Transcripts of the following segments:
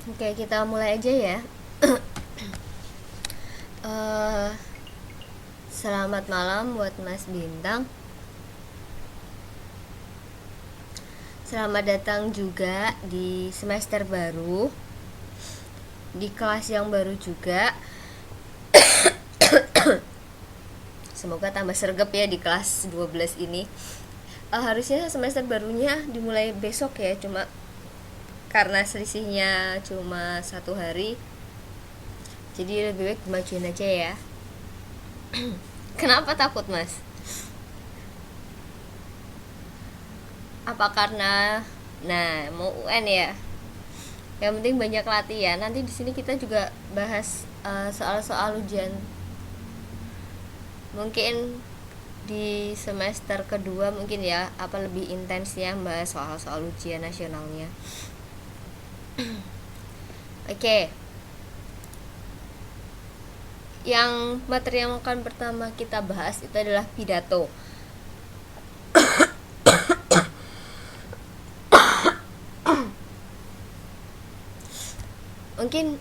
Oke, kita mulai aja ya. Eh, Selamat malam buat Mas Bintang. Selamat datang juga di semester baru, di kelas yang baru juga. Semoga tambah sergap ya di kelas 12 ini. Harusnya semester barunya dimulai besok ya, cuma karena selisihnya cuma 1 hari, jadi lebih baik dimajuin aja ya. Kenapa takut, Mas? Apa karena mau UN ya? Yang penting banyak latihan. Nanti di sini kita juga bahas soal-soal ujian. Mungkin di semester kedua mungkin ya, apa lebih intensnya bahas soal-soal ujian nasionalnya. Oke. Yang materi yang akan pertama kita bahas itu adalah pidato. Mungkin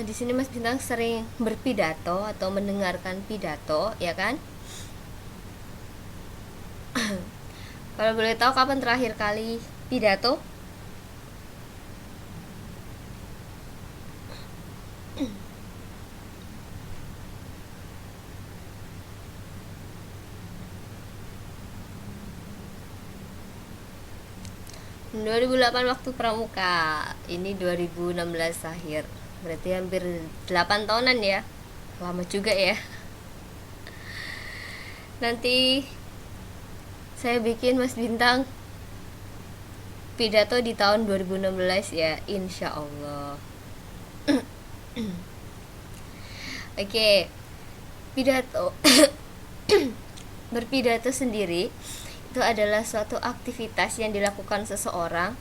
di sini Mas Bintang sering berpidato atau mendengarkan pidato, ya kan? Kalau boleh tahu kapan terakhir kali pidato? Tahun 2008 waktu pramuka. Ini 2016 akhir. Berarti hampir 8 tahunan ya. Lama juga ya. Nanti saya bikin Mas Bintang pidato di tahun 2016 ya, insya Allah. Oke, pidato. Berpidato sendiri itu adalah suatu aktivitas yang dilakukan seseorang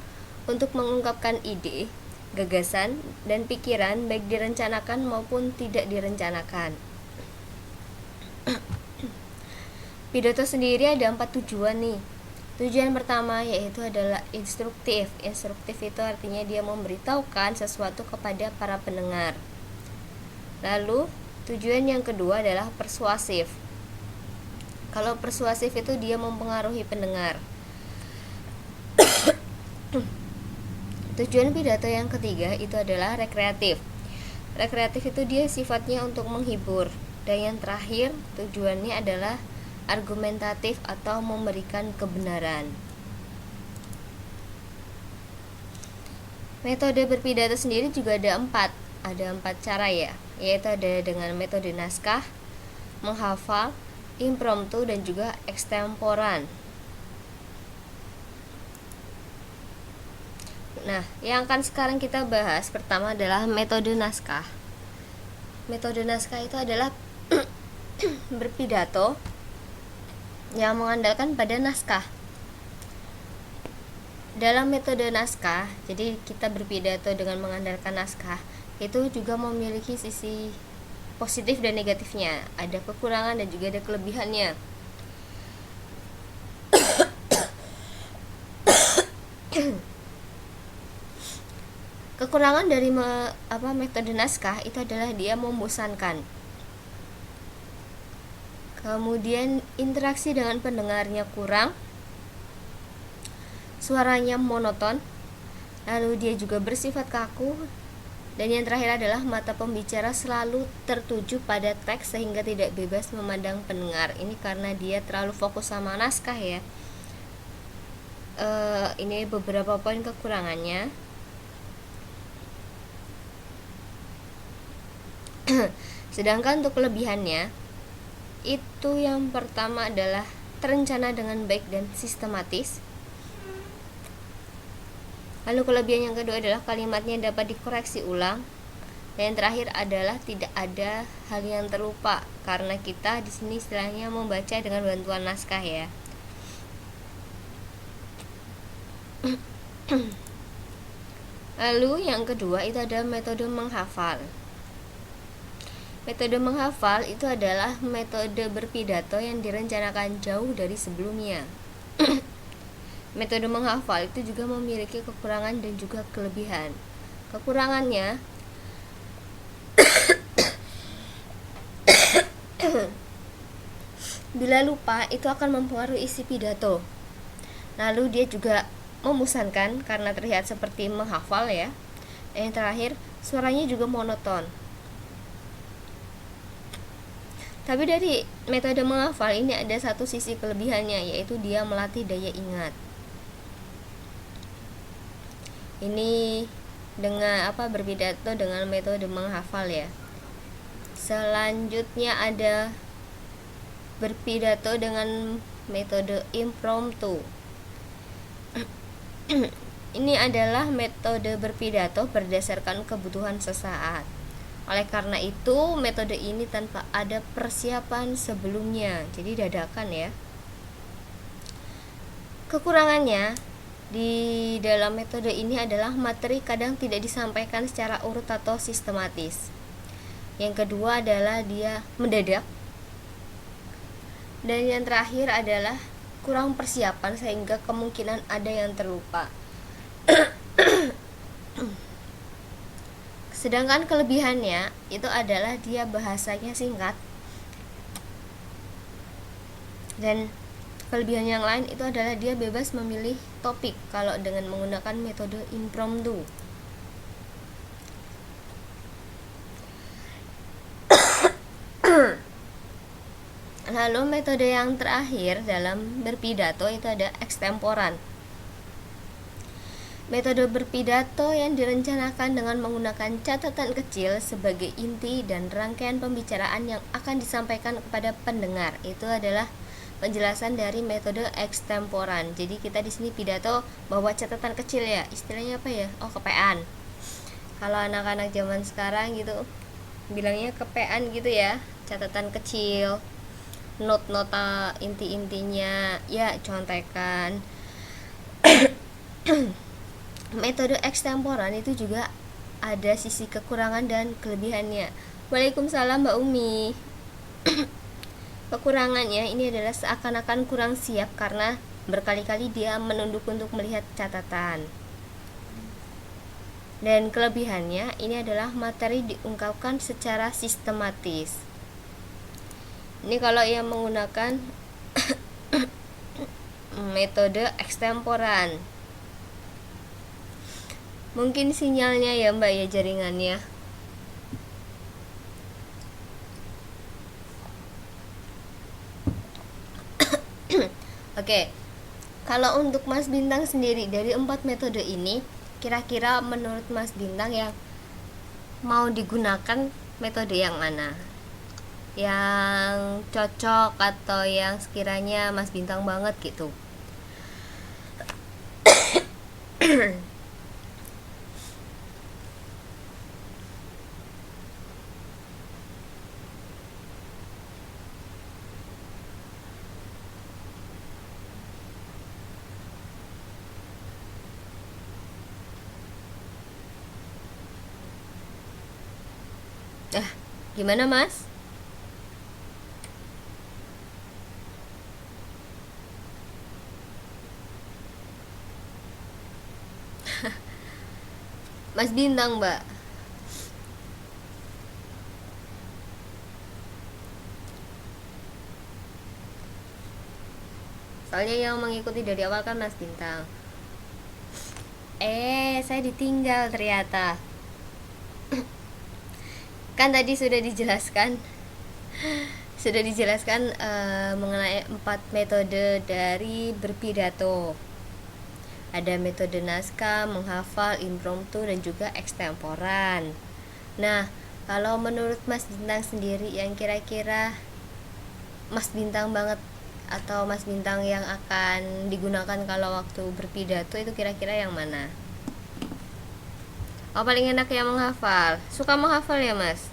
untuk mengungkapkan ide, gagasan, dan pikiran baik direncanakan maupun tidak direncanakan. Pidato sendiri ada 4 tujuan nih. Tujuan pertama yaitu adalah instruktif. Instruktif itu artinya dia memberitahukan sesuatu kepada para pendengar. Lalu tujuan yang kedua adalah persuasif. Kalau persuasif itu dia mempengaruhi pendengar. Tujuan pidato yang ketiga itu adalah rekreatif. Rekreatif itu dia sifatnya untuk menghibur. Dan yang terakhir tujuannya adalah argumentatif atau memberikan kebenaran. Metode berpidato sendiri juga ada 4. Ada 4 cara ya, yaitu ada dengan metode naskah, menghafal, impromptu, dan juga ekstemporan. Nah, yang akan sekarang kita bahas pertama adalah metode naskah. Metode naskah itu adalah berpidato yang mengandalkan pada naskah. Dalam metode naskah, jadi kita berpidato dengan mengandalkan naskah, itu juga memiliki sisi positif dan negatifnya. Ada kekurangan dan juga ada kelebihannya. Kekurangan dari metode naskah itu adalah dia membosankan. Kemudian interaksi dengan pendengarnya kurang, suaranya monoton, lalu dia juga bersifat kaku, dan yang terakhir adalah mata pembicara selalu tertuju pada teks sehingga tidak bebas memandang pendengar. Ini karena dia terlalu fokus sama naskah ya. Ini beberapa poin kekurangannya. Sedangkan untuk kelebihannya, itu yang pertama adalah terencana dengan baik dan sistematis. Lalu kelebihan yang kedua adalah kalimatnya dapat dikoreksi ulang. Dan yang terakhir adalah tidak ada hal yang terlupa, karena kita di sini istilahnya membaca dengan bantuan naskah ya. Lalu yang kedua itu ada metode menghafal. Metode menghafal itu adalah metode berpidato yang direncanakan jauh dari sebelumnya. Metode menghafal itu juga memiliki kekurangan dan juga kelebihan. Kekurangannya, bila lupa itu akan mempengaruhi isi pidato. Lalu dia juga membosankan karena terlihat seperti menghafal ya. Dan yang terakhir, suaranya juga monoton. Tapi dari metode menghafal ini ada satu sisi kelebihannya, yaitu dia melatih daya ingat. Ini dengan berpidato dengan metode menghafal ya. Selanjutnya ada berpidato dengan metode impromptu. Ini adalah metode berpidato berdasarkan kebutuhan sesaat. Oleh karena itu, metode ini tanpa ada persiapan sebelumnya, jadi dadakan ya. Kekurangannya di dalam metode ini adalah materi kadang tidak disampaikan secara urut atau sistematis. Yang kedua adalah dia mendadak. Dan yang terakhir adalah kurang persiapan sehingga kemungkinan ada yang terlupa. Sedangkan kelebihannya itu adalah dia bahasanya singkat. Dan kelebihan yang lain itu adalah dia bebas memilih topik kalau dengan menggunakan metode impromptu. Lalu metode yang terakhir dalam berpidato itu ada ekstemporan. Metode berpidato yang direncanakan dengan menggunakan catatan kecil sebagai inti dan rangkaian pembicaraan yang akan disampaikan kepada pendengar. Itu adalah penjelasan dari metode ekstemporan. Jadi kita di sini pidato bawa catatan kecil ya. Istilahnya apa ya? Oh, kepean. Kalau anak-anak zaman sekarang gitu bilangnya kepean gitu ya. Catatan kecil. Nota inti-intinya ya contekan. Metode ekstemporan itu juga ada sisi kekurangan dan kelebihannya. Waalaikumsalam Mbak Umi. Kekurangannya ini adalah seakan-akan kurang siap karena berkali-kali dia menunduk untuk melihat catatan. Dan kelebihannya ini adalah materi diungkapkan secara sistematis. Ini kalau yang menggunakan metode ekstemporan. Mungkin sinyalnya ya Mbak ya, jaringannya. Oke. Kalau untuk Mas Bintang sendiri dari 4 metode ini, kira-kira menurut Mas Bintang yang mau digunakan metode yang mana? Yang cocok atau yang sekiranya Mas Bintang banget gitu? Gimana Mas? Mas Bintang Mbak. Soalnya yang mengikuti dari awal kan Mas Bintang. Saya ditinggal ternyata. Kan tadi sudah dijelaskan mengenai 4 metode dari berpidato. Ada metode naskah, menghafal, impromptu, dan juga ekstemporan. Nah, kalau menurut Mas Bintang sendiri yang kira-kira Mas Bintang banget atau Mas Bintang yang akan digunakan kalau waktu berpidato itu kira-kira yang mana? Oh, paling enak yang menghafal. Suka menghafal ya Mas?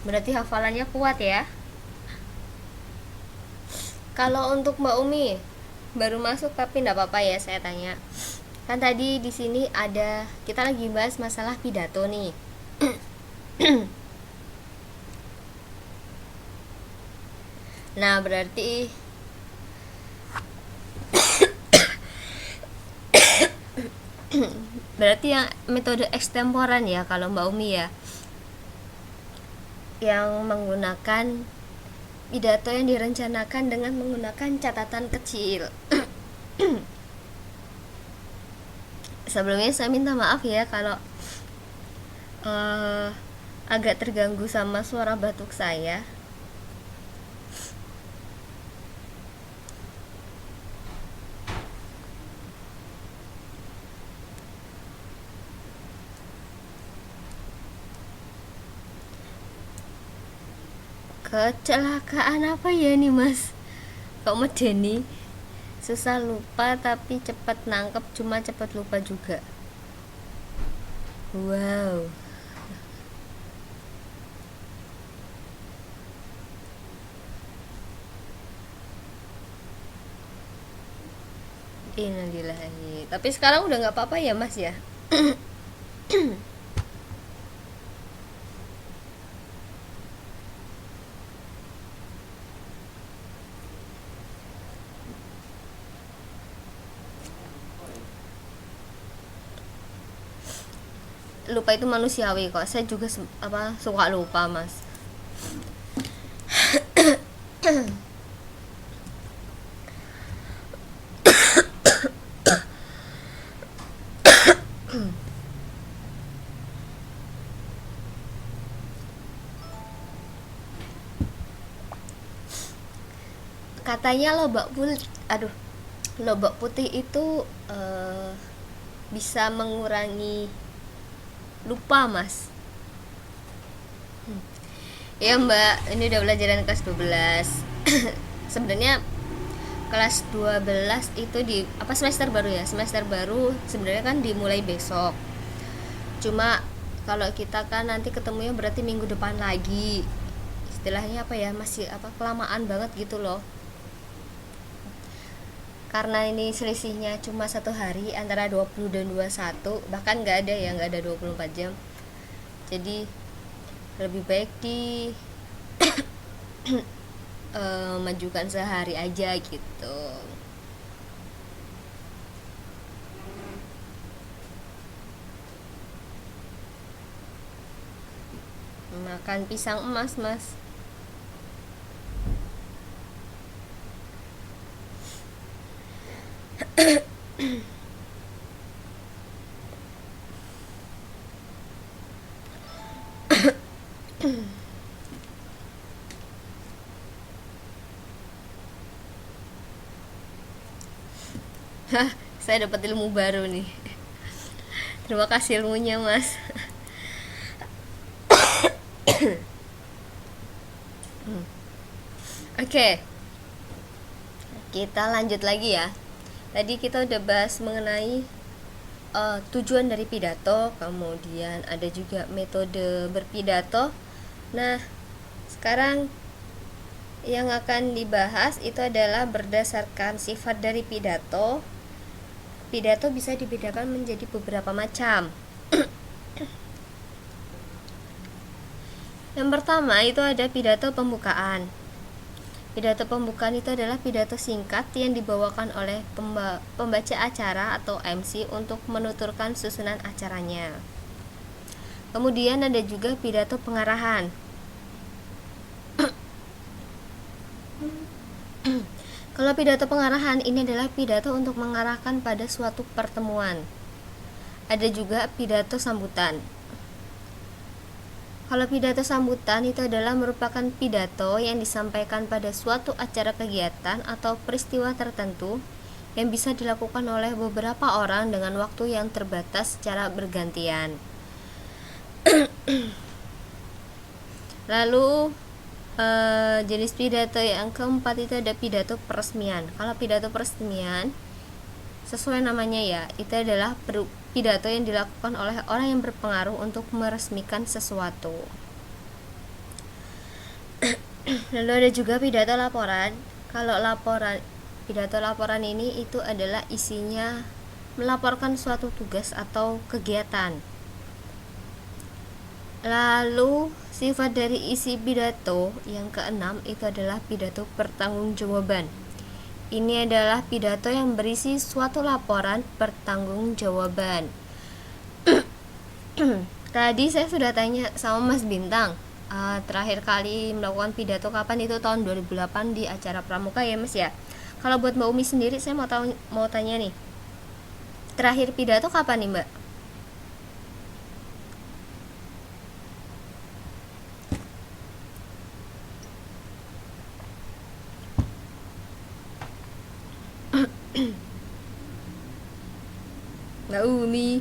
Berarti hafalannya kuat ya. Kalau untuk Mbak Umi baru masuk tapi enggak apa-apa ya saya tanya. Kan tadi di sini ada kita lagi bahas masalah pidato nih. Nah, berarti berarti yang metode ekstemporan ya kalau Mbak Umi ya, yang menggunakan pidato yang direncanakan dengan menggunakan catatan kecil. Sebelumnya saya minta maaf ya kalau agak terganggu sama suara batuk saya. Kecelakaan apa ya nih mas? Kok medeni? Susah lupa tapi cepat nangkep, cuma cepat lupa juga. Wow. Innalillahi. Tapi sekarang udah nggak apa-apa ya mas ya? Lupa itu manusiawi kok. Saya juga suka lupa mas. Katanya lobak putih itu bisa mengurangi lupa mas. Ya mbak, ini udah pelajaran kelas 12. Sebenarnya kelas 12 itu di semester baru ya, semester baru sebenarnya kan dimulai besok. Cuma kalau kita kan nanti ketemunya berarti minggu depan lagi, istilahnya masih kelamaan banget gitu loh, karena ini selisihnya cuma 1 hari antara 20 dan 21, bahkan nggak ada 24 jam. Jadi lebih baik di majukan sehari aja gitu. Makan pisang emas mas. Saya dapat ilmu baru nih. Terima kasih ilmunya mas. Oke, kita lanjut lagi ya. Tadi kita udah bahas mengenai tujuan dari pidato, kemudian ada juga metode berpidato. Nah, sekarang yang akan dibahas itu adalah berdasarkan sifat dari pidato. Pidato bisa dibedakan menjadi beberapa macam. Yang pertama itu ada pidato pembukaan. Pidato pembukaan itu adalah pidato singkat yang dibawakan oleh pembaca acara atau MC untuk menuturkan susunan acaranya. Kemudian ada juga pidato pengarahan. Kalau pidato pengarahan ini adalah pidato untuk mengarahkan pada suatu pertemuan. Ada juga pidato sambutan. Kalau pidato sambutan itu adalah merupakan pidato yang disampaikan pada suatu acara kegiatan atau peristiwa tertentu yang bisa dilakukan oleh beberapa orang dengan waktu yang terbatas secara bergantian. Lalu jenis pidato yang keempat itu ada pidato peresmian. Kalau pidato peresmian sesuai namanya ya, itu adalah pidato yang dilakukan oleh orang yang berpengaruh untuk meresmikan sesuatu. Lalu ada juga pidato laporan. Kalau pidato laporan ini itu adalah isinya melaporkan suatu tugas atau kegiatan. Lalu sifat dari isi pidato yang keenam itu adalah pidato pertanggungjawaban. Ini adalah pidato yang berisi suatu laporan pertanggungjawaban. Tadi saya sudah tanya sama Mas Bintang, terakhir kali melakukan pidato kapan, itu tahun 2008 di acara Pramuka ya Mas ya. Kalau buat Mbak Umi sendiri, saya mau tanya nih, terakhir pidato kapan nih Mbak? Mbak Umi.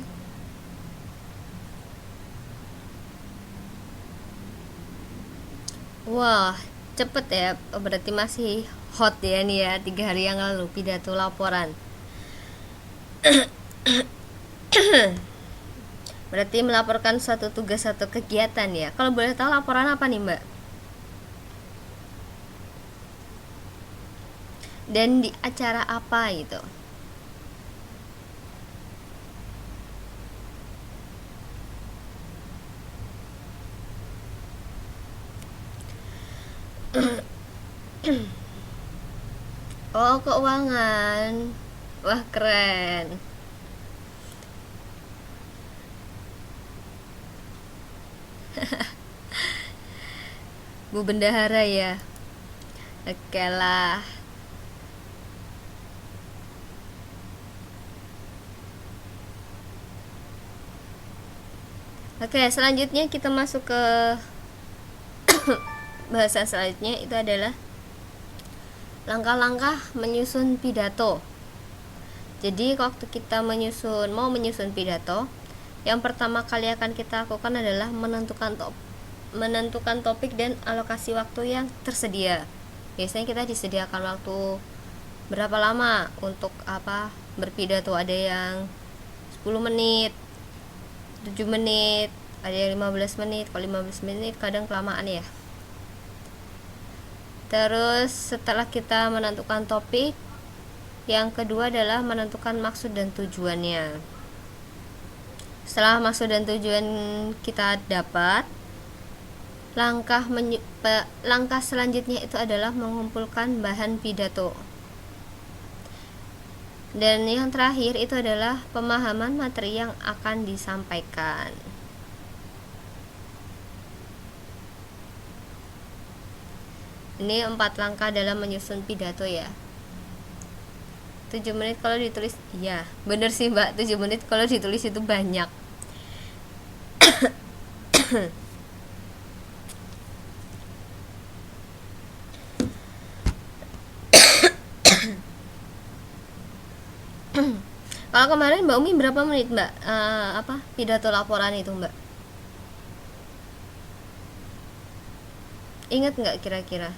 Wah, cepet ya, berarti masih hot ya nih ya, 3 hari yang lalu pidato laporan. Berarti melaporkan suatu tugas, satu kegiatan ya. Kalau boleh tahu laporan apa nih Mbak? Dan di acara apa gitu? Oh, keuangan. Wah, keren. Bu Bendahara ya. Oke lah. Oke, selanjutnya kita masuk ke bahasan selanjutnya, itu adalah langkah-langkah menyusun pidato. Jadi waktu kita mau menyusun pidato, yang pertama kali akan kita lakukan adalah menentukan topik dan alokasi waktu yang tersedia. Biasanya kita disediakan waktu berapa lama untuk berpidato. Ada yang 10 menit, 7 menit, ada yang 15 menit. Kalau 15 menit kadang kelamaan ya. Terus setelah kita menentukan topik, yang kedua adalah menentukan maksud dan tujuannya. Setelah maksud dan tujuan kita dapat, langkah selanjutnya itu adalah mengumpulkan bahan pidato. Dan yang terakhir itu adalah pemahaman materi yang akan disampaikan. Ini 4 langkah dalam menyusun pidato ya. 7 menit kalau ditulis, iya bener sih Mbak, 7 menit kalau ditulis itu banyak. Kalau kemarin Mbak Umi berapa menit Mbak pidato laporan itu Mbak? Ingat nggak kira-kira?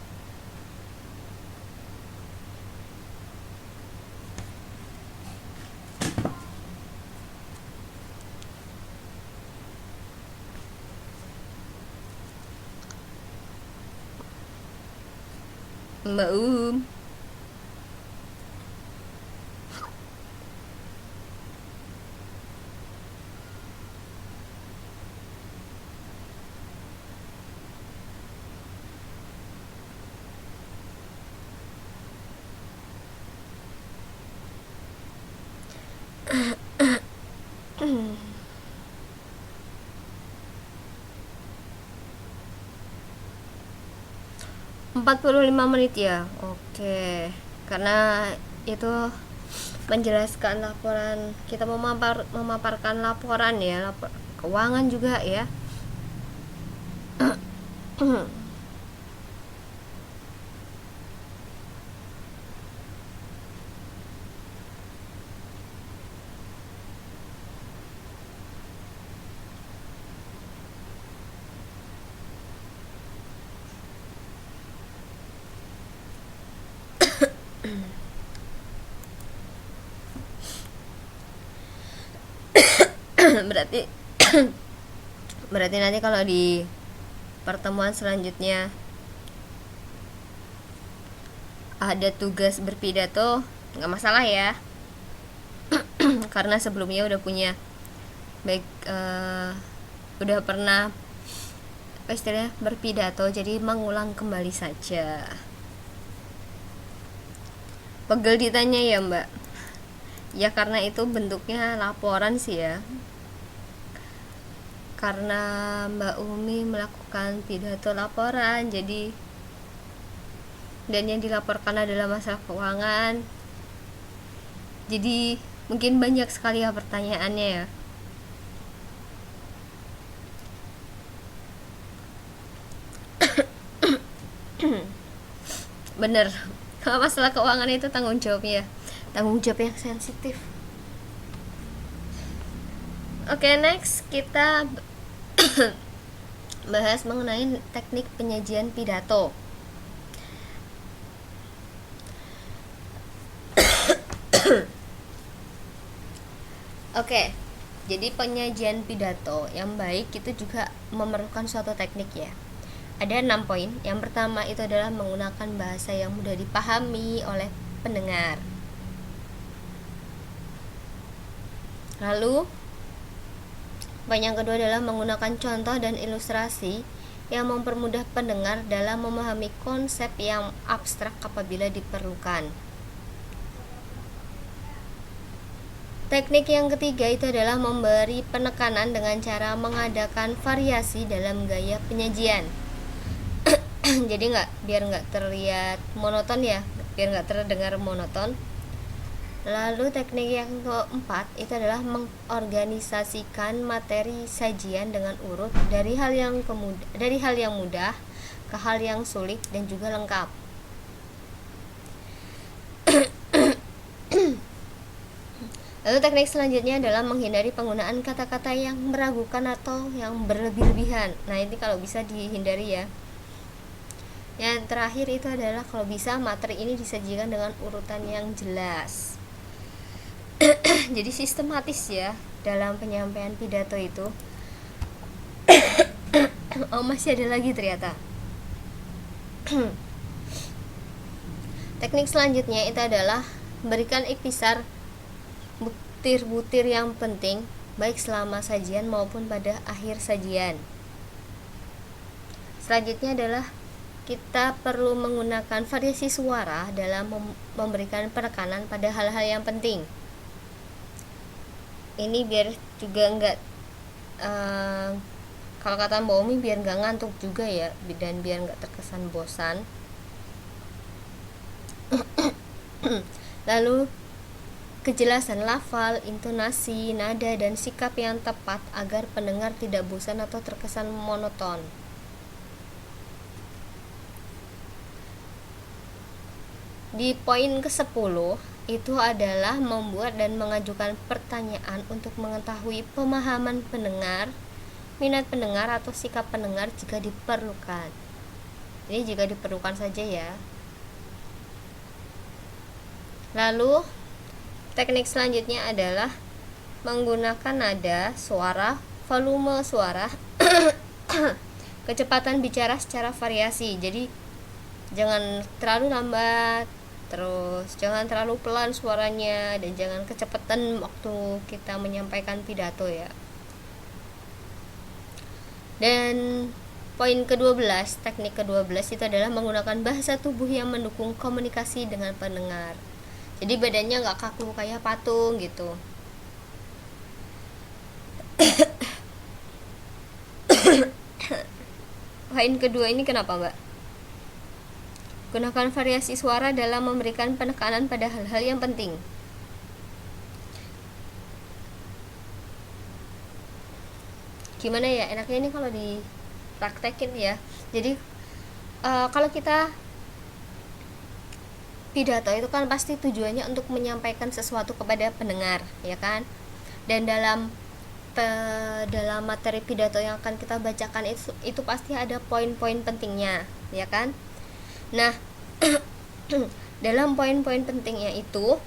Mbak 45 menit ya. Oke. Karena itu menjelaskan laporan, kita memaparkan laporan ya, keuangan juga ya. berarti berarti nanti kalau di pertemuan selanjutnya ada tugas berpidato, nggak masalah ya. Karena sebelumnya udah punya udah pernah istilahnya berpidato, jadi mengulang kembali saja. Pegel ditanya ya Mbak? Ya karena itu bentuknya laporan sih ya, karena Mbak Umi melakukan pidato laporan, jadi dan yang dilaporkan adalah masalah keuangan, jadi mungkin banyak sekali ya pertanyaannya ya. Bener, kalau masalah keuangan itu tanggung jawab yang sensitif. Oke, next kita bahas mengenai teknik penyajian pidato. Oke, jadi penyajian pidato yang baik itu juga memerlukan suatu teknik ya. Ada 6 poin. Yang pertama itu adalah menggunakan bahasa yang mudah dipahami oleh pendengar. Lalu, poin yang kedua adalah menggunakan contoh dan ilustrasi yang mempermudah pendengar dalam memahami konsep yang abstrak apabila diperlukan. Teknik yang ketiga itu adalah memberi penekanan dengan cara mengadakan variasi dalam gaya penyajian. Jadi biar nggak terlihat monoton ya, biar nggak terdengar monoton. Lalu teknik yang keempat itu adalah mengorganisasikan materi sajian dengan urut dari hal yang mudah ke hal yang sulit dan juga lengkap. Lalu teknik selanjutnya adalah menghindari penggunaan kata-kata yang meragukan atau yang berlebih-lebihan. Nah, ini kalau bisa dihindari ya. Yang terakhir itu adalah kalau bisa materi ini disajikan dengan urutan yang jelas. Jadi sistematis ya dalam penyampaian pidato itu. Oh, masih ada lagi ternyata. Teknik selanjutnya itu adalah berikan ikhtisar butir-butir yang penting baik selama sajian maupun pada akhir sajian. Selanjutnya adalah kita perlu menggunakan variasi suara dalam memberikan penekanan pada hal-hal yang penting. Ini biar juga enggak kalau kata Mbak Umi biar enggak ngantuk juga ya, dan biar enggak terkesan bosan. Lalu kejelasan lafal, intonasi, nada, dan sikap yang tepat agar pendengar tidak bosan atau terkesan monoton. Di poin ke-10 itu adalah membuat dan mengajukan pertanyaan untuk mengetahui pemahaman pendengar, minat pendengar atau sikap pendengar jika diperlukan. Ini jika diperlukan saja ya. Lalu teknik selanjutnya adalah menggunakan nada, suara, volume suara, kecepatan bicara secara variasi. Jadi jangan terlalu lambat, terus jangan terlalu pelan suaranya, dan jangan kecepatan waktu kita menyampaikan pidato ya. Dan poin ke-12, teknik ke-12 itu adalah menggunakan bahasa tubuh yang mendukung komunikasi dengan pendengar. Jadi badannya nggak kaku kayak patung gitu. Poin kedua ini kenapa Mbak? Gunakan variasi suara dalam memberikan penekanan pada hal-hal yang penting. Gimana ya enaknya ini kalau dipraktekin ya. Jadi kalau kita pidato itu kan pasti tujuannya untuk menyampaikan sesuatu kepada pendengar, ya kan? Dan dalam materi pidato yang akan kita bacakan itu pasti ada poin-poin pentingnya, ya kan? Nah, dalam poin-poin pentingnya itu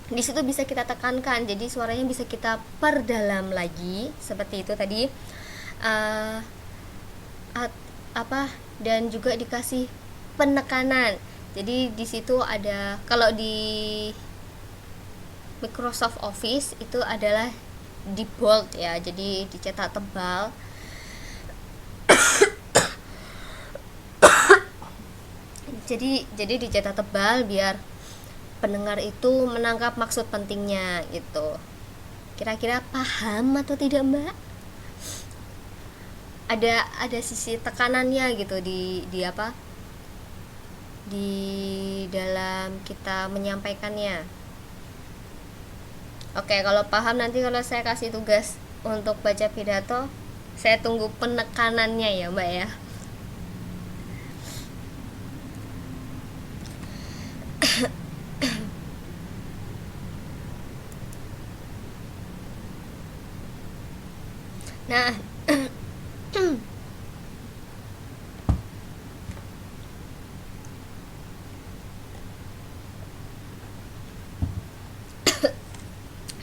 di situ bisa kita tekankan, jadi suaranya bisa kita perdalam lagi seperti itu tadi, dan juga dikasih penekanan. Jadi di situ ada, kalau di Microsoft Office itu adalah di bold ya, jadi dicetak tebal. Jadi dicetak tebal biar pendengar itu menangkap maksud pentingnya gitu. Kira-kira paham atau tidak, Mbak? Ada sisi tekanannya gitu di apa? Di dalam kita menyampaikannya. Oke, kalau paham nanti kalau saya kasih tugas untuk baca pidato, saya tunggu penekanannya ya, Mbak ya. Nah,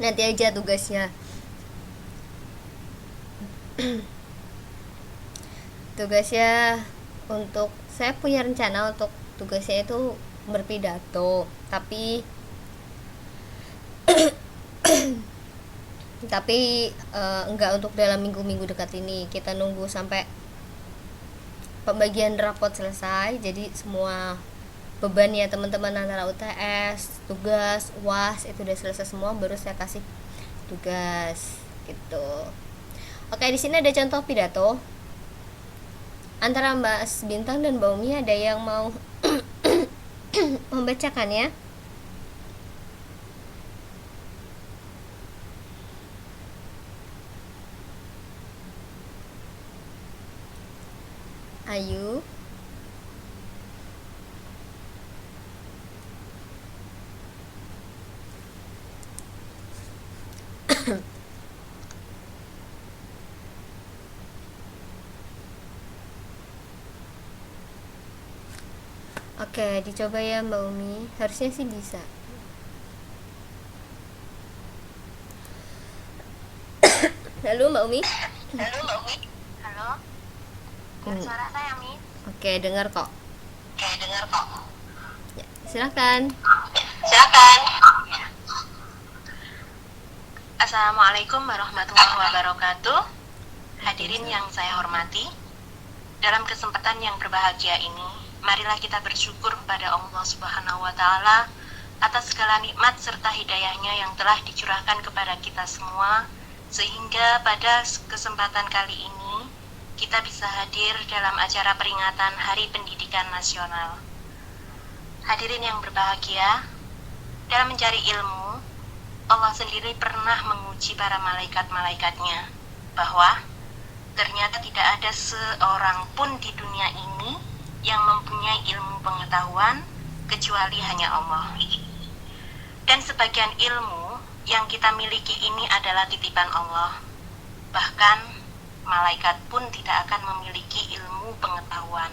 nanti aja tugasnya. Tugasnya untuk saya punya rencana untuk tugasnya itu berpidato, tapi enggak untuk dalam minggu-minggu dekat ini. Kita nunggu sampai pembagian rapot selesai, jadi semua beban ya teman-teman antara UTS, tugas, UAS itu udah selesai semua, baru saya kasih tugas gitu. Oke, di sini ada contoh pidato antara Mbak Bintang dan Mbak Umi. Ada yang mau membacakannya? Ayu. Oke, dicoba ya Mbak Umi. Harusnya sih bisa. Halo Mbak Umi. Halo. Suara saya, Mi. Oke, dengar kok. Ya, silakan. Ya. Assalamualaikum warahmatullahi wabarakatuh. Hadirin yang saya hormati, dalam kesempatan yang berbahagia ini, marilah kita bersyukur kepada Allah Subhanahu wa Ta'ala atas segala nikmat serta hidayahnya yang telah dicurahkan kepada kita semua, sehingga pada kesempatan kali ini kita bisa hadir dalam acara peringatan Hari Pendidikan Nasional. Hadirin yang berbahagia, dalam mencari ilmu, Allah sendiri pernah menguji para malaikat-malaikatnya bahwa ternyata tidak ada seorang pun di dunia ini yang mempunyai ilmu pengetahuan kecuali hanya Allah. Dan sebagian ilmu yang kita miliki ini adalah titipan Allah. Bahkan malaikat pun tidak akan memiliki ilmu pengetahuan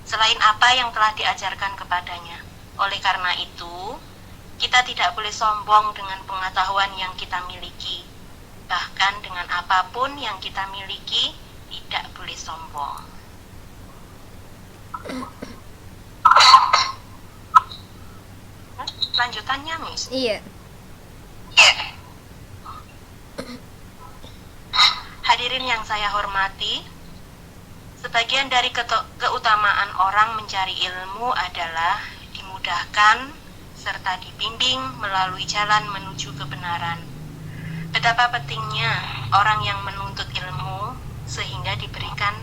selain apa yang telah diajarkan kepadanya. Oleh karena itu, kita tidak boleh sombong dengan pengetahuan yang kita miliki. Bahkan dengan apapun yang kita miliki, tidak boleh sombong. Lanjutannya, Miss? Iya. Hadirin yang saya hormati, sebagian dari keutamaan orang mencari ilmu adalah dimudahkan serta dibimbing melalui jalan menuju kebenaran. Betapa pentingnya orang yang menuntut ilmu sehingga diberikan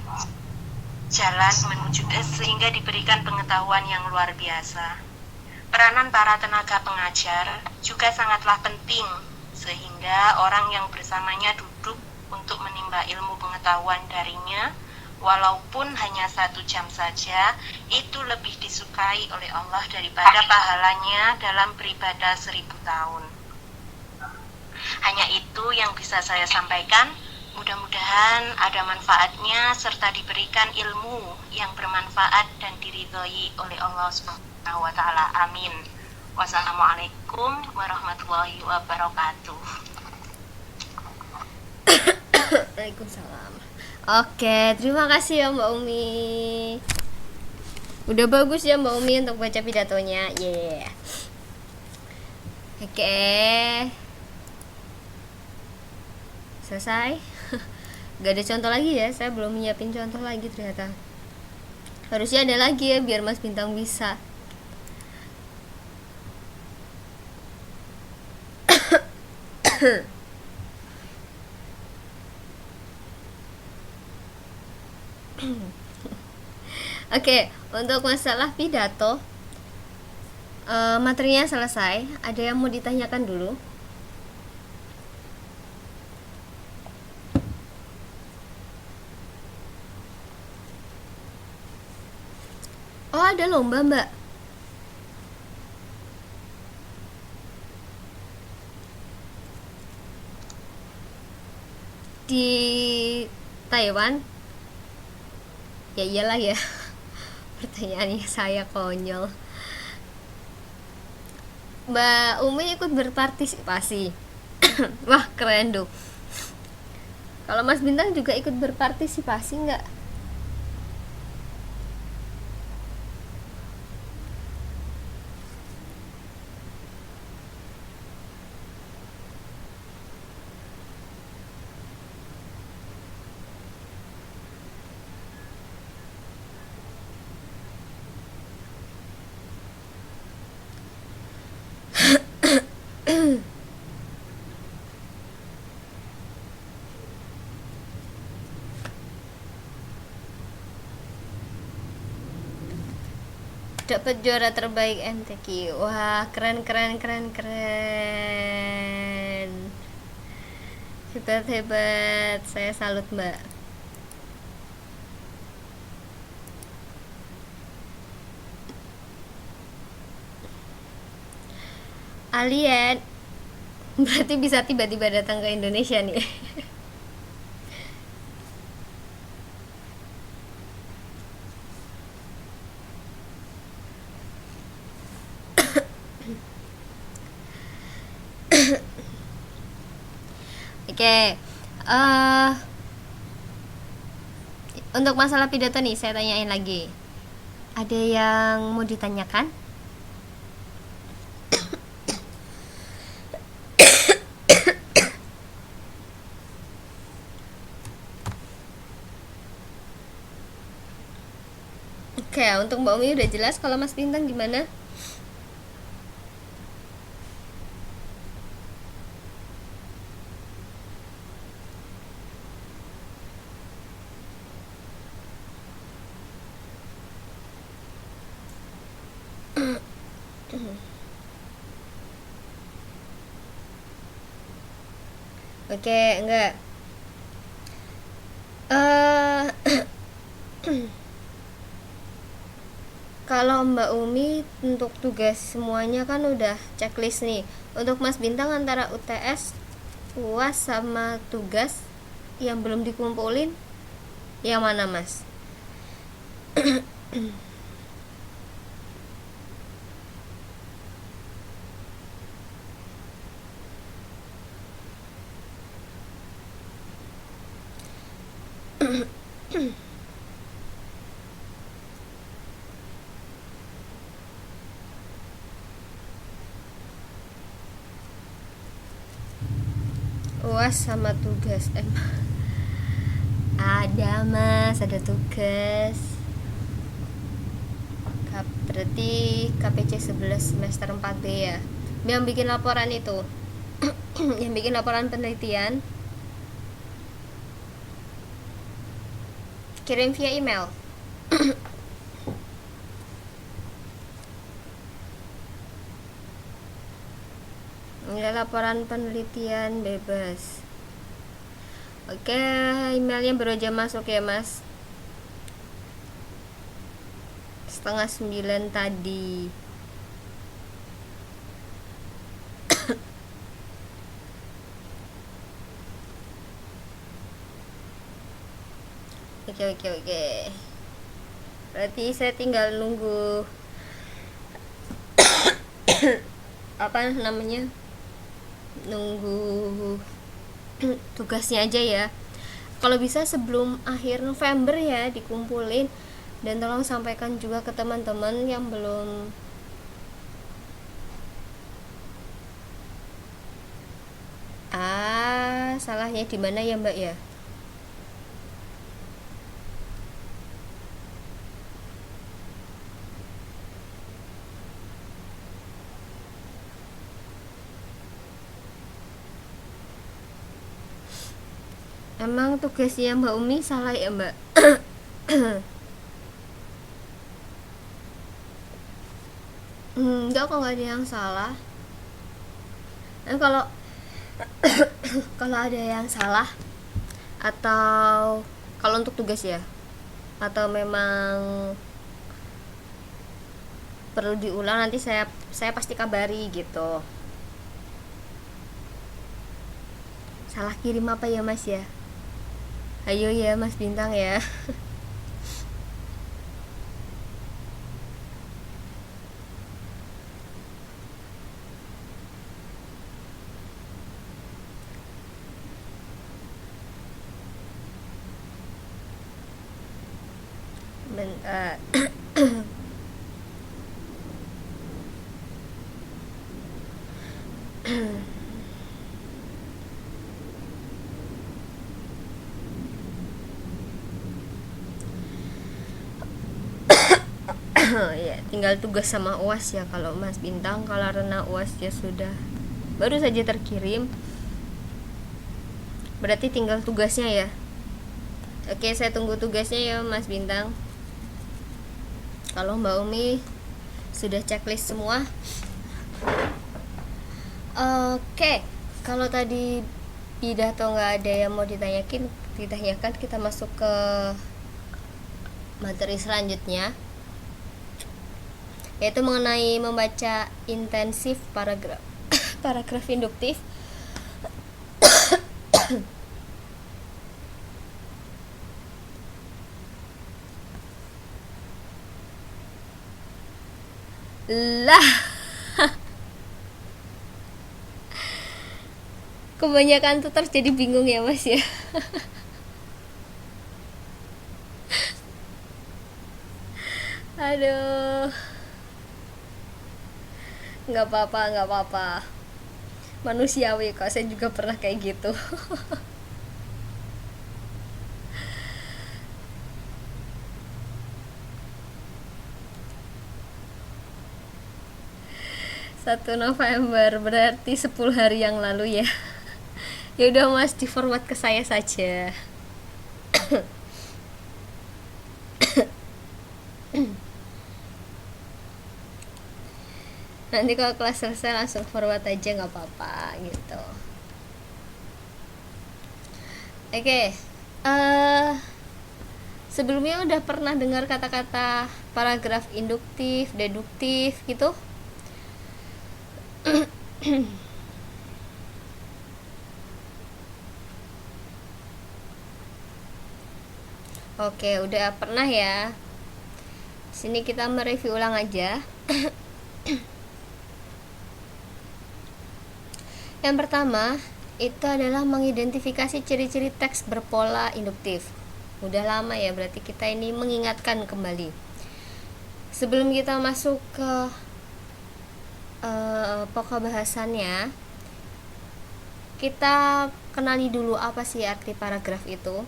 sehingga diberikan pengetahuan yang luar biasa. Peranan para tenaga pengajar juga sangatlah penting, sehingga orang yang bersamanya duduk untuk menimba ilmu pengetahuan darinya, walaupun hanya 1 jam saja, itu lebih disukai oleh Allah daripada pahalanya dalam beribadah 1000 tahun. Hanya itu yang bisa saya sampaikan. Mudah-mudahan ada manfaatnya serta diberikan ilmu yang bermanfaat dan diridhoi oleh Allah Subhanahu wa Ta'ala. Amin. Wassalamualaikum warahmatullahi wabarakatuh. Waalaikumsalam. Oke, terima kasih ya Mbak Umi. Udah bagus ya Mbak Umi untuk baca pidatonya. Yeah. Oke. Selesai. Gak ada contoh lagi ya, saya belum nyiapin contoh lagi ternyata. Harusnya ada lagi ya biar Mas Bintang bisa. Oke, untuk masalah pidato, materinya selesai. Ada yang mau ditanyakan dulu? Oh, ada lomba, Mbak. Di Taiwan? Ya iyalah ya. Pertanyaannya saya konyol. Mbak Umi ikut berpartisipasi. Wah, keren dong. Kalau Mas Bintang juga ikut berpartisipasi nggak? Dapat juara terbaik MTQ. Wah, keren keren keren keren. Hebat hebat. Saya salut, Mbak. Alien. Berarti bisa tiba-tiba datang ke Indonesia nih. Oke. Untuk masalah pidato nih saya tanyain lagi. Ada yang mau ditanyakan? Oke, untuk Mbak Umi udah jelas. Kalau Mas Bintang gimana? Oke, enggak. eh Kalau Mbak Umi untuk tugas semuanya kan udah checklist nih. Untuk Mas Bintang antara UTS, UAS sama tugas yang belum dikumpulin, yang mana Mas? UAS sama tugas. Ada Mas, ada tugas. Berarti KPC 11 semester 4B ya. Yang bikin laporan itu. Yang bikin laporan penelitian kirim via email. Ini laporan penelitian bebas. Oke, emailnya baru aja masuk ya Mas. 8:30 tadi. Oke. Berarti saya tinggal nunggu apa namanya? Nunggu tugasnya aja ya. Kalau bisa sebelum akhir November ya dikumpulin, dan tolong sampaikan juga ke teman-teman yang belum salahnya di mana ya Mbak ya? Emang tugasnya Mbak Umi salah ya Mbak? Enggak kok, nggak ada yang salah. Kalau kalau ada yang salah, atau kalau untuk tugas ya, atau memang perlu diulang, nanti saya pasti kabari gitu. Salah kirim apa ya Mas ya? Ayo ya Mas Bintang ya. Men, eh, ya, tinggal tugas sama UAS ya kalau Mas Bintang. Kalau karena UAS ya sudah baru saja terkirim, berarti tinggal tugasnya ya. Oke, saya tunggu tugasnya ya Mas Bintang. Kalau Mbak Umi sudah checklist semua. Oke, kalau tadi pidato nggak ada yang mau ditanyakan, kita masuk ke materi selanjutnya, yaitu mengenai membaca intensif paragraf paragraf induktif. Lah, kebanyakan tuh terjadi bingung ya Mas ya. Aduh, nggak apa-apa, manusiawi kok, saya juga pernah kayak gitu. Satu November berarti 10 hari yang lalu ya. Ya udah Mas, di forward ke saya saja. Nanti kalau kelas selesai langsung forward aja, nggak apa-apa gitu. Oke, sebelumnya udah pernah dengar kata-kata paragraf induktif, deduktif gitu? Oke, udah pernah ya. Sini kita mereview ulang aja. Yang pertama, itu adalah mengidentifikasi ciri-ciri teks berpola induktif. Udah lama ya, berarti kita ini mengingatkan kembali. Sebelum kita masuk ke pokok bahasannya, kita kenali dulu apa sih arti paragraf itu.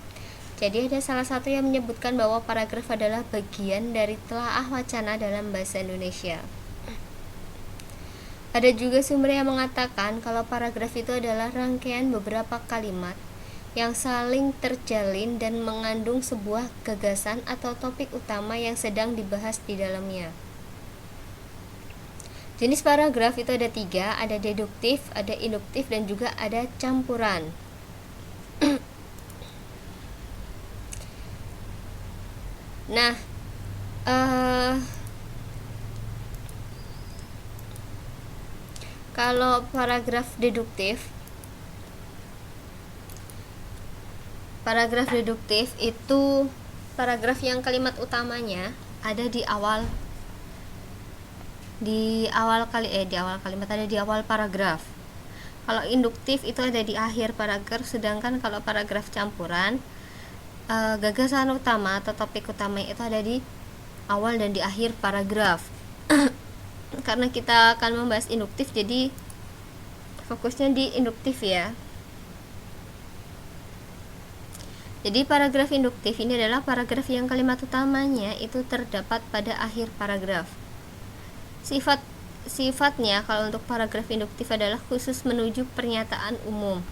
Jadi ada salah satu yang menyebutkan bahwa paragraf adalah bagian dari telaah wacana dalam bahasa Indonesia. Ada juga sumber yang mengatakan kalau paragraf itu adalah rangkaian beberapa kalimat yang saling terjalin dan mengandung sebuah gagasan atau topik utama yang sedang dibahas di dalamnya. Jenis paragraf itu ada 3, ada deduktif, ada induktif, dan juga ada campuran. Nah, kalau paragraf deduktif itu paragraf yang kalimat utamanya ada di awal kalimat, ada di awal paragraf. Kalau induktif itu ada di akhir paragraf, sedangkan kalau paragraf campuran, gagasan utama atau topik utama itu ada di awal dan di akhir paragraf. Karena kita akan membahas induktif, jadi fokusnya di induktif ya. Jadi paragraf induktif ini adalah paragraf yang kalimat utamanya itu terdapat pada akhir paragraf. Sifatnya kalau untuk paragraf induktif adalah khusus menuju pernyataan umum.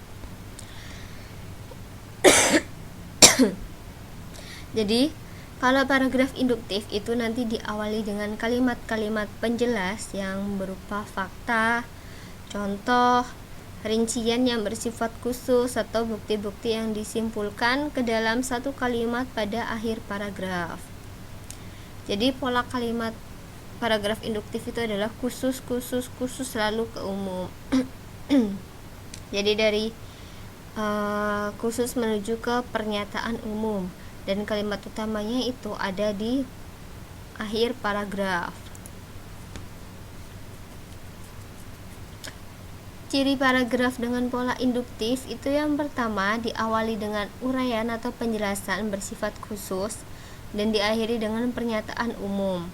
Jadi, kalau paragraf induktif itu nanti diawali dengan kalimat-kalimat penjelas yang berupa fakta, contoh, rincian yang bersifat khusus atau bukti-bukti yang disimpulkan ke dalam satu kalimat pada akhir paragraf. Jadi pola kalimat paragraf induktif itu adalah khusus lalu ke umum. Jadi dari khusus menuju ke pernyataan umum, dan kalimat utamanya itu ada di akhir paragraf. Ciri paragraf dengan pola induktif itu yang pertama diawali dengan uraian atau penjelasan bersifat khusus dan diakhiri dengan pernyataan umum.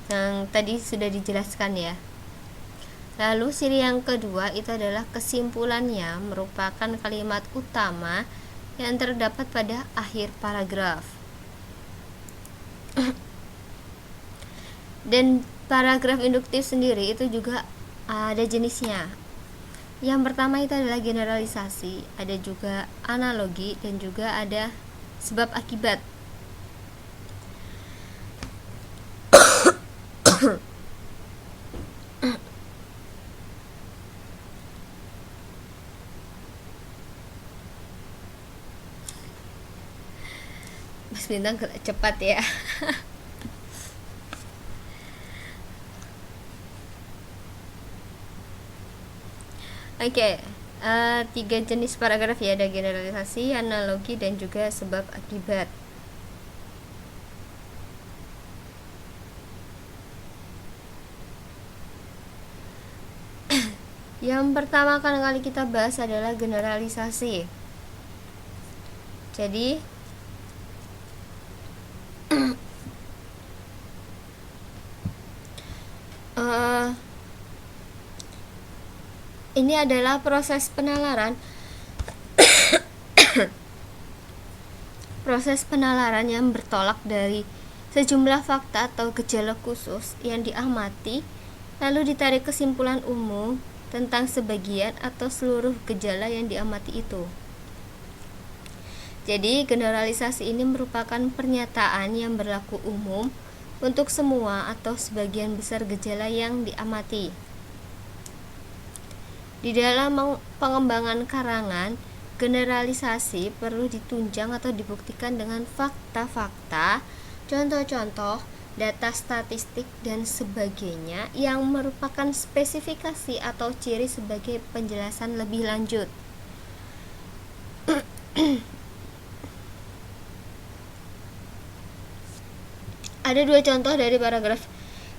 Yang tadi sudah dijelaskan ya. Lalu ciri yang kedua itu adalah kesimpulannya merupakan kalimat utama yang terdapat pada akhir paragraf. Dan paragraf induktif sendiri itu juga ada jenisnya. Yang pertama itu adalah generalisasi, ada juga analogi, dan juga ada sebab akibat. Mas Bintang cepat ya. Oke, 3 jenis paragraf ya, ada generalisasi, analogi, dan juga sebab akibat. Yang pertama kali kita bahas adalah generalisasi. Jadi ini adalah proses penalaran proses penalaran yang bertolak dari sejumlah fakta atau gejala khusus yang diamati, lalu ditarik kesimpulan umum tentang sebagian atau seluruh gejala yang diamati itu. Jadi generalisasi ini merupakan pernyataan yang berlaku umum untuk semua atau sebagian besar gejala yang diamati. Di dalam pengembangan karangan, generalisasi perlu ditunjang atau dibuktikan dengan fakta-fakta, contoh-contoh, data statistik, dan sebagainya yang merupakan spesifikasi atau ciri sebagai penjelasan lebih lanjut. Ada 2 contoh dari paragraf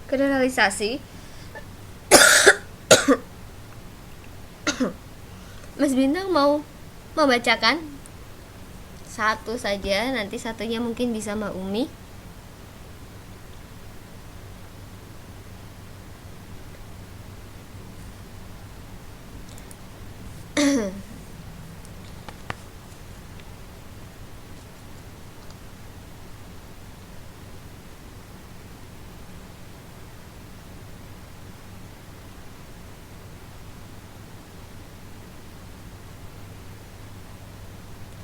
generalisasi. Mas Bintang mau membacakan satu saja, nanti satunya mungkin bisa Mbak Umi.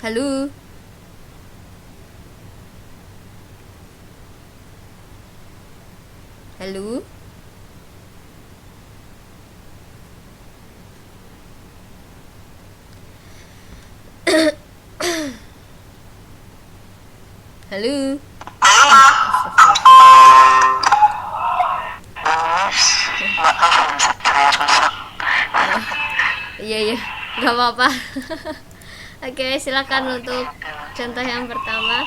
Halo. Halo. Halo. Iya, nggak apa-apa. Oke, silakan untuk contoh yang pertama.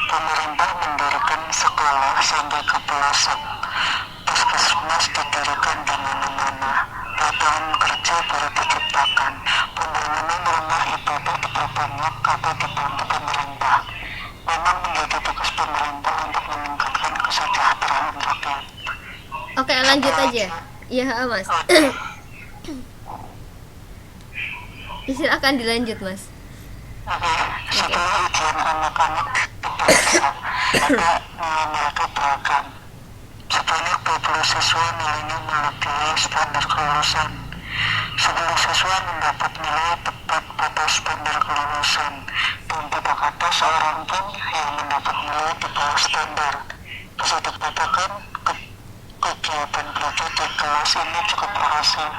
Pemerintah mendirikan sekolah sampai ke pelosok, puskesmas didirikan di mana-mana, lapangan kerja baru diciptakan, pembangunan rumah ibadah diperbanyak atau dibantu pemerintah. Memang menjadi tugas pemerintah untuk meningkatkan kesejahteraan rakyat. Oke, lanjut aja. Iya, Mas. Silakan dilanjut, Mas. Setelah ujian anak-anak diperiksa, ada nilai mereka beragam. Sebanyak 20 siswa nilainya melebihi standar kelulusan. segala siswa mendapat nilai tepat pada standar kelulusan, dan tidak ada seorang pun yang mendapat nilai di bawah standar. Bisa dikatakan kegiatan belajar di kelas ini cukup berhasil.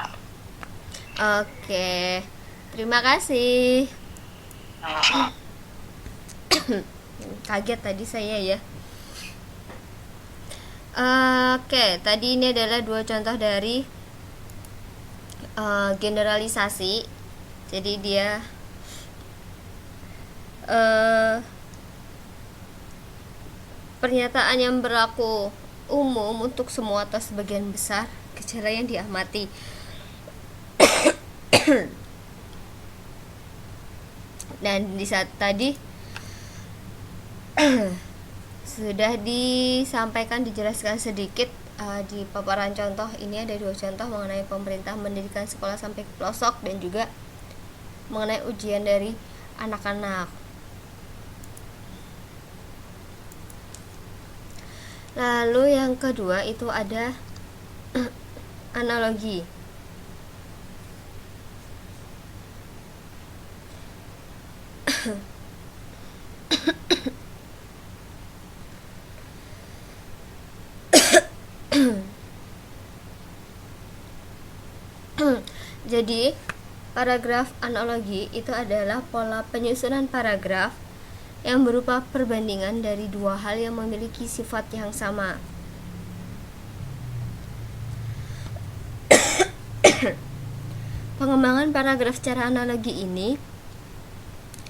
Oke, terima kasih. Kaget tadi saya ya. Oke, tadi ini adalah 2 contoh dari generalisasi. Jadi dia pernyataan yang berlaku umum untuk semua atau sebagian besar gejala yang diamati. Dan di saat tadi sudah disampaikan, dijelaskan sedikit di paparan contoh. Ini ada 2 contoh mengenai pemerintah mendirikan sekolah sampai ke pelosok dan juga mengenai ujian dari anak-anak. Lalu yang kedua itu ada analogi. Jadi, paragraf analogi itu adalah pola penyusunan paragraf yang berupa perbandingan dari 2 hal yang memiliki sifat yang sama. Pengembangan paragraf secara analogi ini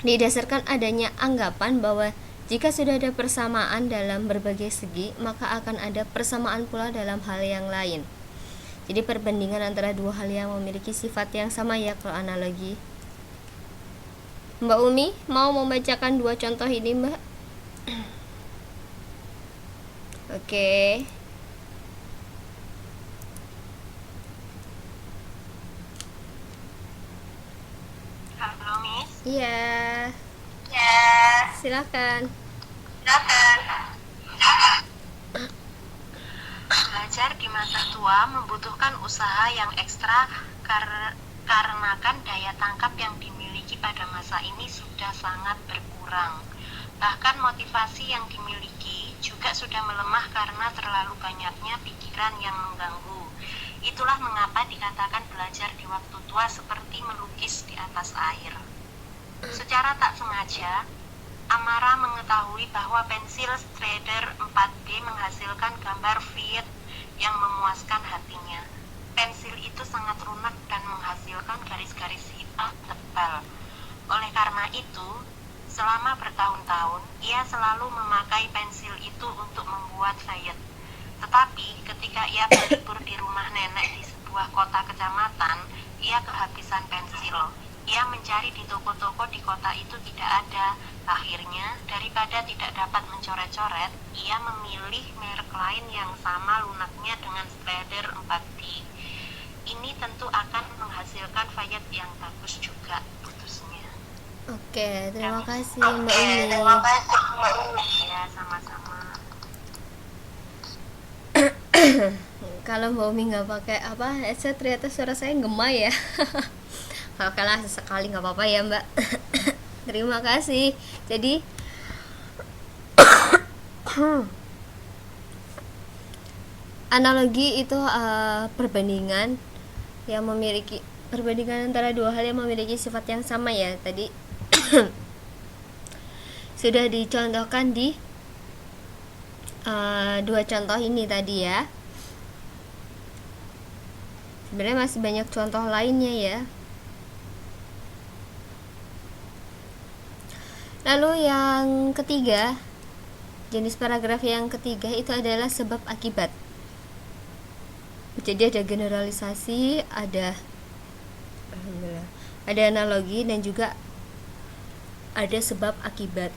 didasarkan adanya anggapan bahwa jika sudah ada persamaan dalam berbagai segi, maka akan ada persamaan pula dalam hal yang lain. Jadi perbandingan antara 2 hal yang memiliki sifat yang sama ya kalau analogi. Mbak Umi mau membacakan 2 contoh ini, Mbak? Oke. Halo, Miss. Iya, Ya, silakan. silakan. Belajar di masa tua membutuhkan usaha yang ekstra karena kan daya tangkap yang dimiliki pada masa ini sudah sangat berkurang. Bahkan motivasi yang dimiliki juga sudah melemah karena terlalu banyaknya pikiran yang mengganggu. Itulah mengapa dikatakan belajar di waktu tua seperti melukis di atas air. Secara tak sengaja, Amara mengetahui bahwa pensil Shredder 4B menghasilkan gambar Viet yang memuaskan hatinya. Pensil itu sangat lunak dan menghasilkan garis-garis hitam tebal. Oleh karena itu, selama bertahun-tahun, ia selalu memakai pensil itu untuk membuat Viet. Tetapi ketika ia berlibur di rumah nenek di sebuah kota kecamatan, ia kehabisan pensil. Ia mencari di toko-toko di kota itu tidak ada. Akhirnya, daripada tidak dapat mencoret-coret, ia memilih merek lain yang sama lunaknya dengan Shredder 4D. Ini tentu akan menghasilkan Viet yang bagus juga putusnya. Oke, terima kasih Mbak Umi. Ya, sama-sama. Kalau Mbak Umi nggak pakai headset, ternyata suara saya gema ya. Kalau kalah sesekali nggak apa-apa ya Mbak. Terima kasih. Jadi analogi itu perbandingan antara 2 hal yang memiliki sifat yang sama ya. Tadi sudah dicontohkan di 2 contoh ini tadi ya. Sebenarnya masih banyak contoh lainnya ya. Lalu yang ketiga, jenis paragraf yang ketiga itu adalah sebab akibat. Jadi ada generalisasi, ada analogi, dan juga ada sebab akibat.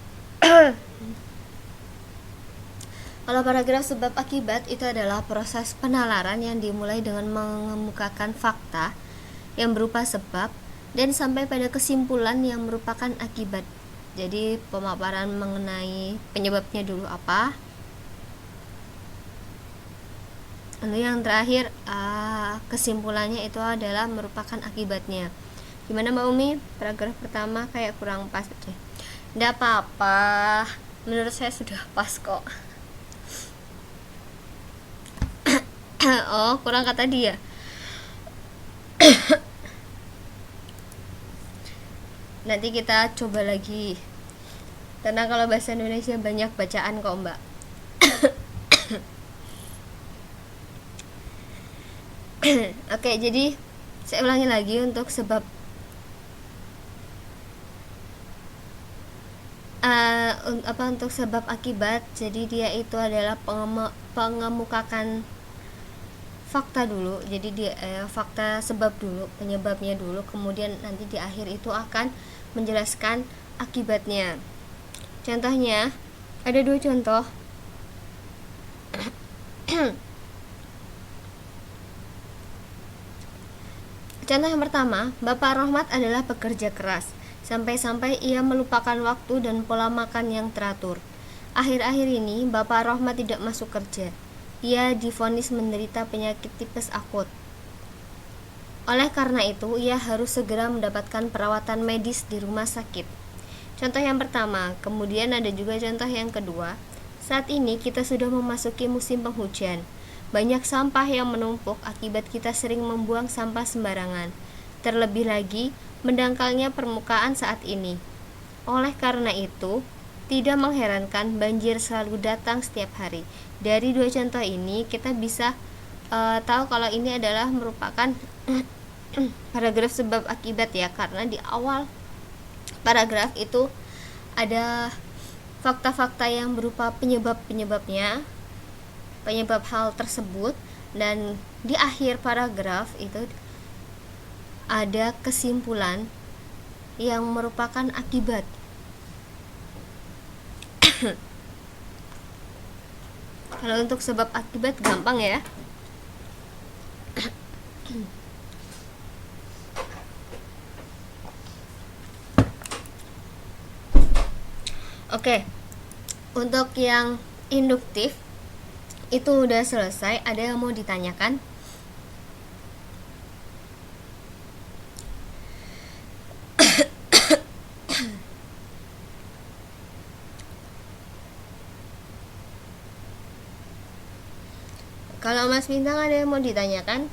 Kalau paragraf sebab akibat itu adalah proses penalaran yang dimulai dengan mengemukakan fakta yang berupa sebab dan sampai pada kesimpulan yang merupakan akibat. Jadi pemaparan mengenai penyebabnya dulu apa, Lalu yang terakhir, kesimpulannya itu adalah merupakan akibatnya. Gimana Mbak Umi? Paragraf pertama kayak kurang pas deh. Nggak apa-apa, menurut saya sudah pas kok. Oh, kurang kata dia. Nanti kita coba lagi, karena kalau bahasa Indonesia banyak bacaan kok Mbak. Oke, jadi saya ulangi lagi untuk sebab untuk sebab akibat. Jadi dia itu adalah pengemukakan fakta dulu. Jadi dia fakta sebab dulu, penyebabnya dulu, kemudian nanti di akhir itu akan menjelaskan akibatnya. Contohnya ada 2 contoh. Contoh yang pertama, Bapak Rohmat adalah pekerja keras, sampai-sampai ia melupakan waktu dan pola makan yang teratur. Akhir-akhir ini, Bapak Rohmat tidak masuk kerja. Ia divonis menderita penyakit tipes akut. Oleh karena itu, ia harus segera mendapatkan perawatan medis di rumah sakit. Contoh yang pertama, kemudian ada juga contoh yang kedua. Saat ini kita sudah memasuki musim penghujan. Banyak sampah yang menumpuk akibat kita sering membuang sampah sembarangan. Terlebih lagi, mendangkalnya permukaan saat ini. Oleh karena itu, tidak mengherankan banjir selalu datang setiap hari. Dari 2 contoh ini, kita bisa tahu kalau ini adalah merupakan paragraf sebab akibat ya, karena di awal paragraf itu ada fakta-fakta yang berupa penyebab-penyebabnya, penyebab hal tersebut, dan di akhir paragraf itu ada kesimpulan yang merupakan akibat. Kalau untuk sebab akibat gampang ya. Oke. Untuk yang induktif itu udah selesai. Ada yang mau ditanyakan? Kalau Mas Bintang ada yang mau ditanyakan?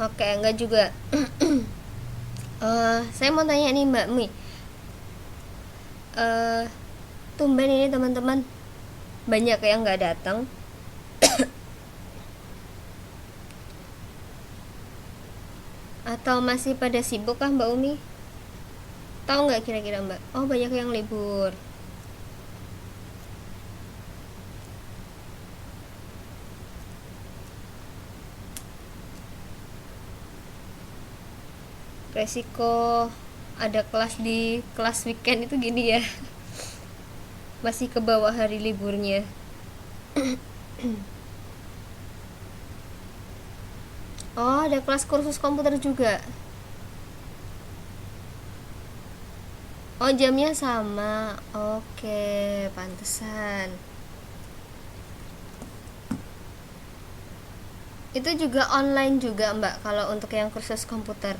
Oke, enggak juga. Saya mau tanya nih Mbak Mi. Tumben ini teman-teman banyak yang nggak datang. Atau masih pada sibuk kah Mbak Umi? Tahu nggak kira-kira Mbak? Oh, banyak yang libur. Resiko ada kelas di kelas weekend itu gini ya. Masih ke bawah hari liburnya. Oh, ada kelas kursus komputer juga. Oh, jamnya sama. Oke, pantesan. Itu juga online juga, Mbak, kalau untuk yang kursus komputer.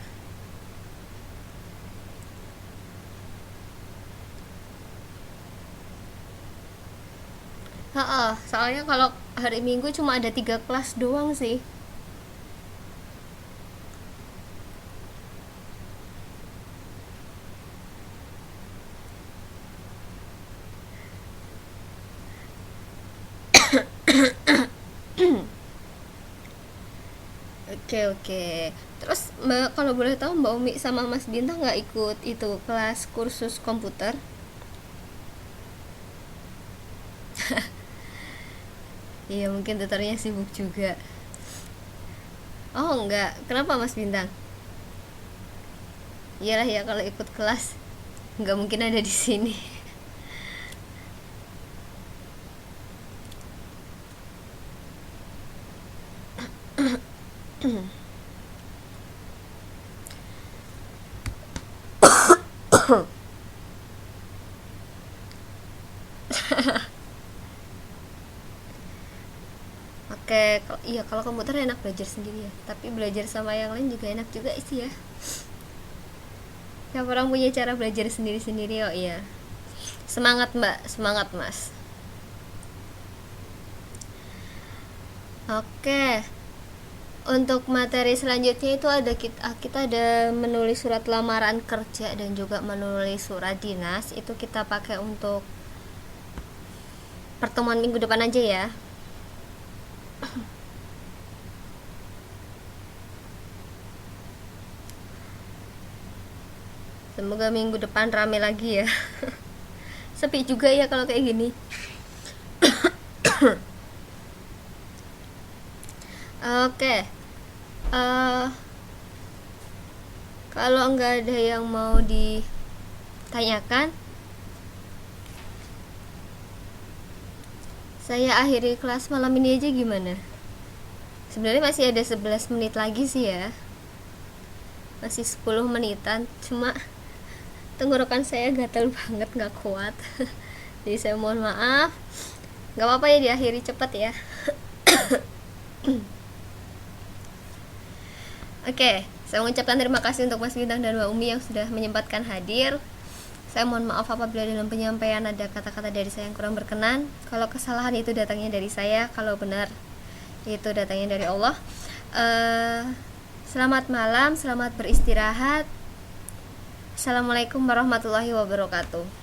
Soalnya kalau hari Minggu cuma ada 3 kelas doang sih. Oke. Terus Mbak, kalau boleh tahu Mbak Umi sama Mas Bintang nggak ikut itu kelas kursus komputer? Iya, mungkin tutornya sibuk juga. Oh enggak, kenapa Mas Bintang? Iyalah ya, kalau ikut kelas nggak mungkin ada di sini. Oke, iya kalau komputer enak belajar sendiri ya, tapi belajar sama yang lain juga enak juga sih ya. Tiap orang punya cara belajar sendiri-sendiri. Oh iya, semangat mbak, semangat mas. Oke, untuk materi selanjutnya itu ada kita ada menulis surat lamaran kerja dan juga menulis surat dinas. Itu kita pakai untuk pertemuan minggu depan aja ya. Semoga minggu depan rame lagi ya. Sepi juga ya kalau kayak gini. Oke. Kalau nggak ada yang mau ditanyakan, saya akhiri kelas malam ini aja gimana? Sebenarnya masih ada 11 menit lagi sih ya. Masih 10 menitan, cuma tenggorokan saya gatal banget, nggak kuat. Jadi saya mohon maaf. Nggak apa-apa ya, diakhiri cepat ya. Oke, saya mengucapkan terima kasih untuk Mas Bintang dan Mbak Umi yang sudah menyempatkan hadir. Saya mohon maaf apabila dalam penyampaian ada kata-kata dari saya yang kurang berkenan. Kalau kesalahan itu datangnya dari saya, kalau benar itu datangnya dari Allah. Selamat malam, selamat beristirahat. Assalamualaikum warahmatullahi wabarakatuh.